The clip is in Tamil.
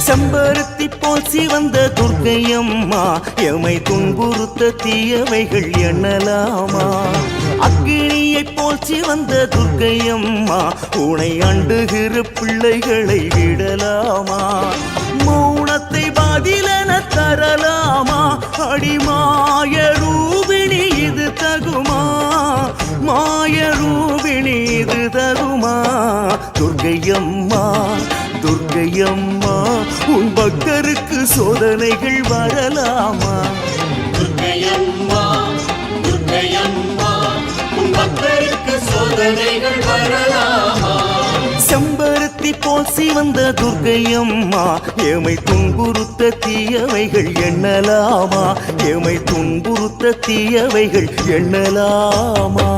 செம்பருத்தி போல் சிவந்த துர்க்கையம்மா எமை துன்புறுத்த தீயவைகள் எண்ணலாமா அக்கினியை போல் சிவந்த துர்க்கையம்மா உனை அண்டுகிற பிள்ளைகளை விடலாமா மௌனத்தை பதிலென தரலாமா அடிமாய ரூபிணி இது தகுமா மாய ரூபிணி இது தகுமா துர்க்கையம்மா துர்க்கையம்மா உன் பக்தருக்கு சோதனைகள் வரலாமா துர்க்கையம்மா துர்க்கையம்மா உன் பக்தருக்கு சோதனைகள் வரலாமா செம்பருத்தி போல் சிவந்த துர்க்கையம்மா எமை துன்புறுத்த தீயவைகள் எண்ணலாமா எமை துன்புறுத்த தீயவைகள் எண்ணலாமா